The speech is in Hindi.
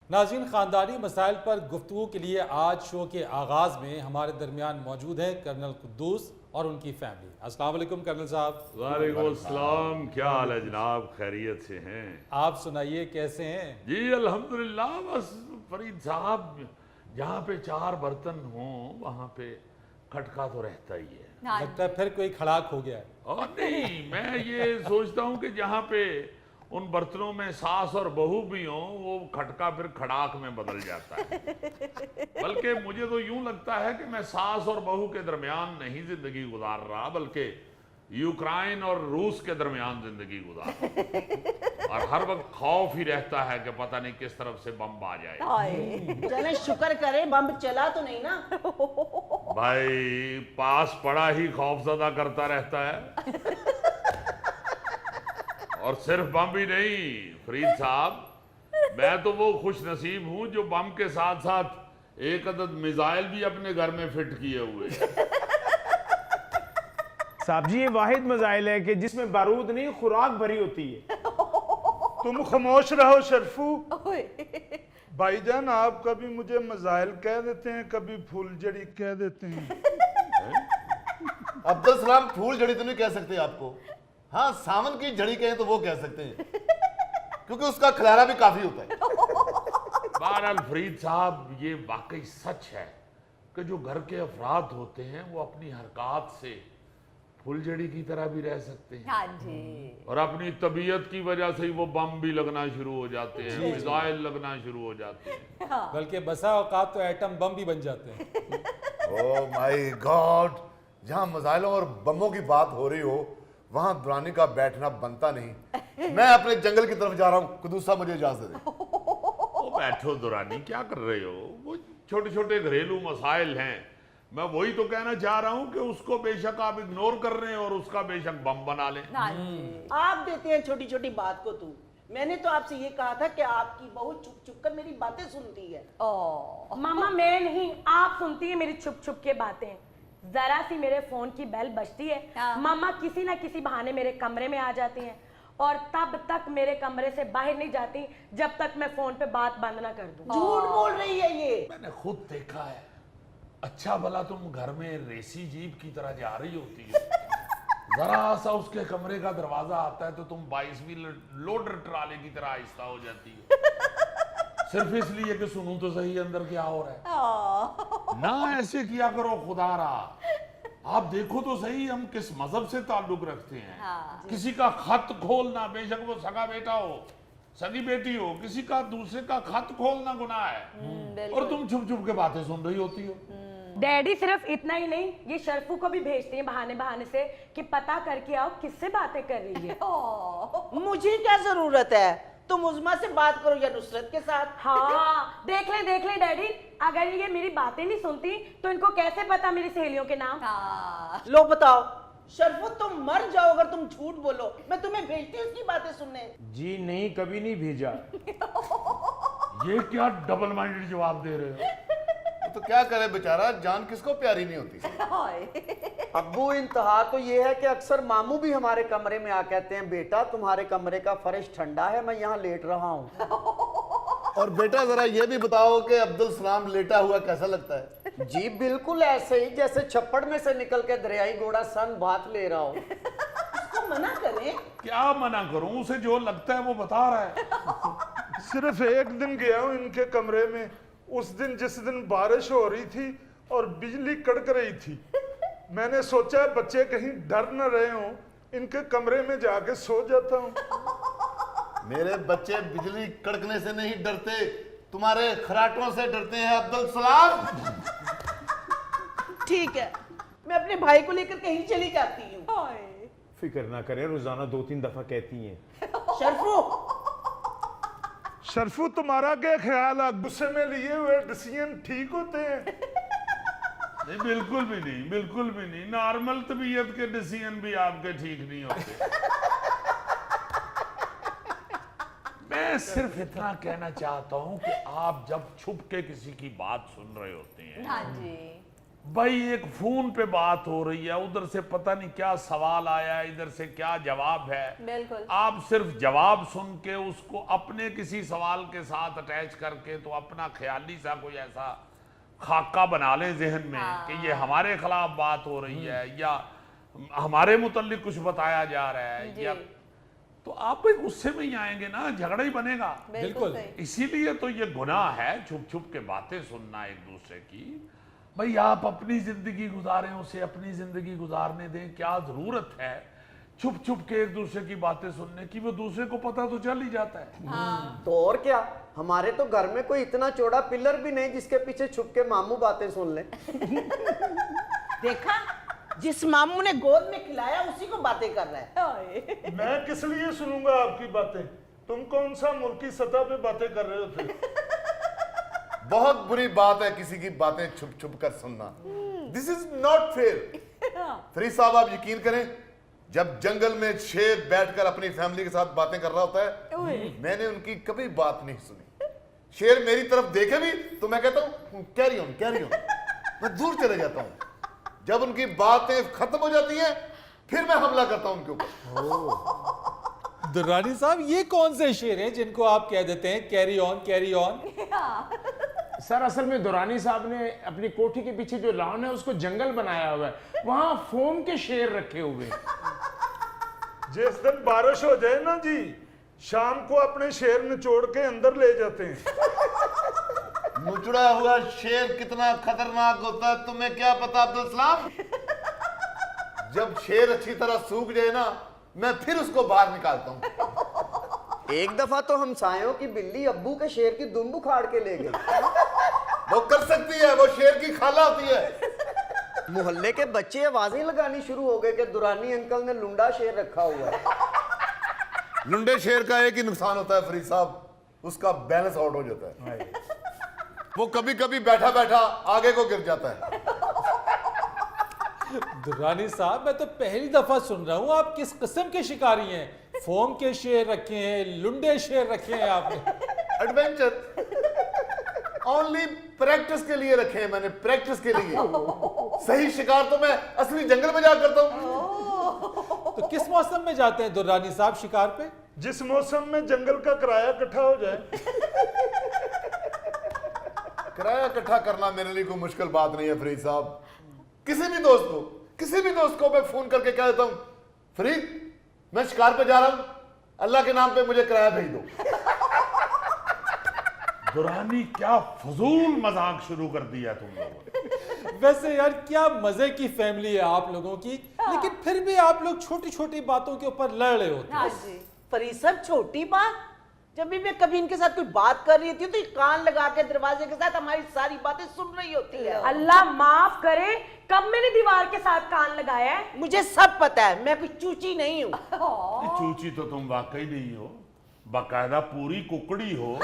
नाज़रीन, ख़ानदानी मसाइल पर गुफ्तगू के लिए आज शो के आगाज़ में हमारे दरमियान मौजूद हैं कर्नल कुद्दूस और उनकी फैमिली। अस्सलाम वालेकुम कर्नल साहब। वालेकुम अस्सलाम, क्या हाल है जनाब, खैरियत से हैं? आप सुनाइए कैसे हैं? जी अल्हम्दुलिल्लाह। बस फरीद साहब, जहाँ पे 4 बर्तन हों वहाँ पे खटका तो रहता ही है। लगता है फिर कोई खड़ाक हो गया है। और नहीं, मैं ये सोचता हूँ कि जहाँ पे उन बर्तनों में सास और बहू भी हों वो खटका फिर खड़ाक में बदल जाता है। बल्कि मुझे तो यूं लगता है कि मैं सास और बहू के दरमियान नहीं जिंदगी गुजार रहा, बल्कि यूक्रेन और रूस के दरमियान जिंदगी गुजार रहा। और हर वक्त खौफ ही रहता है कि पता नहीं किस तरफ से बम आ जाए। चले शुक्र करें बम चला तो नहीं ना। भाई पास पड़ा ही खौफजदा करता रहता है। और सिर्फ बम ही नहीं फरीद साहब, मैं तो वो खुश नसीब हूं जो बम के साथ साथ एक अदद मिसाइल भी अपने घर में फिट किए हुए हैं। साहब जी, ये वाहिद मिसाइल है कि जिसमें बारूद नहीं खुराक भरी होती है। तुम खामोश रहो शरफू। भाईजान, आप कभी मुझे मिसाइल कह देते हैं, कभी फूलझड़ी कह देते हैं। अब्दुल सलाम फूल झड़ी तो नहीं कह सकते आपको, हाँ सावन की झड़ी कहें तो वो कह सकते हैं, क्योंकि उसका खलारा भी काफी होता है। बहरहाल फरीद साहब, ये वाकई सच है कि जो घर के अफराद होते हैं वो अपनी हरकत से फुलझड़ी की तरह भी रह सकते हैं। हाँ जी। और अपनी तबीयत की वजह से ही वो बम भी लगना शुरू हो जाते हैं, मिसाइल लगना शुरू हो जाते हैं। बल्कि बसा औकात तो एटम बम भी बन जाते हैं। ओह माय गॉड, जहाँ मिसाइलों और बमों की बात हो रही हो वहां दुरानी का बैठना बनता नहीं। मैं अपने जंगल की तरफ जा रहा हूँ, कुद्दूस साहब मुझे इजाजत दे। वो बैठो दुरानी, क्या कर रहे हो? वो छोटे छोटे घरेलू मसाइल हैं। मैं वही तो कहना चाह रहा हूँ कि उसको बेशक आप इग्नोर कर रहे हैं और उसका बेशक बम बना लें। हाँ जी। आप देते हैं छोटी छोटी बात को तू। मैंने तो आपसे ये कहा था कि आपकी बहू चुप चुप कर मेरी बातें सुनती है। मामा मैं नहीं, आप सुनती है मेरी छुप छुप के बातें। जरा सी मेरे फोन की बेल बजती है, मामा किसी ना किसी बहाने मेरे कमरे में आ जाती हैं और तब तक मेरे कमरे से बाहर नहीं जाती जब तक मैं फोन पे बात बंद ना कर दूं। झूठ बोल रही है ये। मैंने खुद देखा है। अच्छा भला तुम घर में रेसी जीप की तरह जा रही होती है, जरा सा उसके कमरे का दरवाजा आता है तो तुम 22वीं लोडर ट्राले की तरह आहिस्ता हो जाती है, सिर्फ इसलिए कि सुनूं तो सही अंदर क्या हो रहा है। ना ऐसे किया करो खुदारा। आप देखो तो सही हम किस मजहब से ताल्लुक रखते हैं। किसी का खत खोलना, बेशक वो सगा बेटा हो सगी बेटी हो, किसी का दूसरे का खत खोलना गुनाह है और तुम छुप छुप के बातें सुन रही होती हो। डैडी सिर्फ इतना ही नहीं, ये शर्फू को भी भेजते हैं बहाने बहाने से कि पता करके आओ किससे बातें कर रही है। मुझे क्या जरूरत है, तुम उज़मा से बात करो या नुसरत के साथ। हाँ देख ले डैडी, अगर ये मेरी बातें नहीं सुनती तो इनको कैसे पता मेरी सहेलियों के नाम। लो बताओ शरफू, तुम मर जाओ अगर तुम झूठ बोलो। मैं तुम्हें भेजती हूँ उसकी बातें सुनने। जी नहीं, कभी नहीं भेजा। ये क्या डबल माइंडेड जवाब दे रहे हो? तो क्या करे बेचारा, जान किसको प्यारी नहीं होती। अब्बू, इंतहा तो ये है कि अक्सर मामू भी हमारे कमरे में आ कहते हैं, बेटा तुम्हारे कमरे का फर्श ठंडा है, मैं यहाँ लेट रहा हूँ। और बेटा जरा ये भी बताओ कि अब्दुल सलाम लेटा हुआ कैसा लगता है? जी बिल्कुल ऐसे ही जैसे छप्पड़ में से निकल के दरियाई घोड़ा सन बात ले रहा हो। इसको मना करें। क्या मना करूं, उसे जो लगता है वो बता रहा है। सिर्फ एक दिन गया हूँ इनके कमरे में, उस दिन जिस दिन बारिश हो रही थी और बिजली कड़क रही थी। मैंने सोचा बच्चे कहीं डर न रहे हों, इनके कमरे में जाके सो जाता हूँ। मेरे बच्चे बिजली कड़कने से नहीं डरते, तुम्हारे खराटों से डरते हैं अब्दुल सलाम। ठीक है, मैं अपने भाई को लेकर कहीं चली जाती हूँ। फिक्र ना करें, रोजाना 2-3 दफा कहती हैं। शरफू, तुम्हारा क्या ख्याल है, गुस्से में लिए हुए डिसीजन ठीक होते हैं? नहीं, बिल्कुल भी नहीं, बिल्कुल भी नहीं। नॉर्मल तबीयत के डिसीजन भी आपके ठीक नहीं होते। मैं सिर्फ इतना कहना चाहता हूं कि आप जब छुप के किसी की बात सुन रहे होते हैं, हाँ जी, भाई एक फोन पे बात हो रही है, उधर से पता नहीं क्या सवाल आया है, इधर से क्या जवाब है। बिल्कुल। आप सिर्फ जवाब सुन के उसको अपने किसी सवाल के साथ अटैच करके तो अपना ख्याली सा कोई ऐसा खाका बना ले जहन में कि ये हमारे खिलाफ बात हो रही है या हमारे मुतल्लिक कुछ बताया जा रहा है, या तो आप भी गुस्से में ही आएंगे ना, झगड़ा ही बनेगा। बिल्कुल। सही। इसीलिए तो ये गुनाह है छुप छुप के बातें सुनना एक दूसरे की। भाई आप अपनी जिंदगी गुजारें, उसे अपनी जिंदगी गुजारने दें, क्या जरूरत है छुप छुप के एक दूसरे की बातें सुनने की, वो दूसरे को पता तो चल ही जाता है। तो और क्या, हमारे तो घर में कोई इतना चौड़ा पिलर भी नहीं जिसके पीछे छुप के मामू बातें सुन ले। देखा, जिस मामू ने गोद में खिलाया उसी को बातें कर रहा है। मैं किस लिए सुनूंगा आपकी बातें? तुम कौन सा मुल्की सतह पे बातें कर रहे होते? बहुत बुरी बात है किसी की बातें छुप छुप कर सुनना। This is not fair. Farid साहब आप यकीन करें, जब जंगल में शेर बैठकर अपनी फैमिली के साथ बातें कर रहा होता है, मैंने उनकी कभी बात नहीं सुनी। शेर मेरी तरफ देखे भी तो मैं कहता हूं कैरी ऑन कैरी ऑन, मैं दूर चले जाता हूं। जब उनकी बातें खत्म हो जाती हैं फिर मैं हमला करता हूं उनके ऊपर। दुर्रानी साहब, ये कौन से शेर हैं जिनको आप कह देते हैं carry on carry on? Sir असल में दुरानी साहब ने अपनी कोठी के पीछे जो लॉन है उसको जंगल बनाया हुआ है, वहां फोम के शेर रखे हुए हैं। जिस दिन बारिश हो जाए ना जी, शाम को अपने शेर निचोड़ के अंदर ले जाते हैं। मुचड़ा हुआ शेर कितना खतरनाक होता है तुम्हें क्या पता अब्दुल सलाम? जब शेर अच्छी तरह सूख जाए ना, मैं फिर उसको बाहर निकालता हूं। एक दफा तो हमसायों की बिल्ली अब्बू के शेर की दुम उखाड़ के ले गई। वो कर सकती है, वो शेर की खाला होती है। मोहल्ले के बच्चे आवाजें लगानी शुरू हो गए कि दुरानी अंकल ने लुंडा शेर रखा हुआ है। लुंडे शेर का एक ही नुकसान होता है फरीद साहब, उसका बैलेंस आउट हो जाता है। वो कभी कभी बैठा बैठा आगे को गिर जाता है। दुर्रानी साहब, मैं तो पहली दफा सुन रहा हूं आप किस किस्म के शिकारी हैं। फोम के शेर रखे हैं, लुंडे शेर रखे हैं आपने। एडवेंचर ओनली प्रैक्टिस के लिए रखे हैं मैंने, प्रैक्टिस के लिए। सही शिकार तो मैं असली जंगल में जा करता हूं। तो किस मौसम में जाते हैं दुर्रानी साहब शिकार पे? जिस मौसम में जंगल का किराया इकट्ठा हो जाए। किराया इकट्ठा करना मेरे लिए कोई मुश्किल बात नहीं है फरीद साहब। किसी भी दोस्त को मैं फोन करके कह देता हूं, फरीद मैं शिकार पे जा रहा हूं, अल्लाह के नाम पे मुझे किराया भेज दो। दुरानी क्या फजूल मजाक शुरू कर दिया तुम लोगों ने। वैसे यार क्या मजे की फैमिली है आप लोगों की, लेकिन फिर भी आप लोग छोटी छोटी बातों के ऊपर लड़ रहे होते हैं। हाँ जी। फरीद साहब, छोटी बात, जब भी मैं कभी इनके साथ कोई बात कर रही थी तो ये कान लगा के दरवाजे के साथ हमारी सारी बातें सुन रही होती है। अल्लाह माफ करे, कब मैंने दीवार के साथ कान लगाया है? मुझे सब पता है, मैं कोई चूची नहीं हूँ। चूची तो तुम वाकई नहीं हो, बाकायदा पूरी कुकड़ी हो।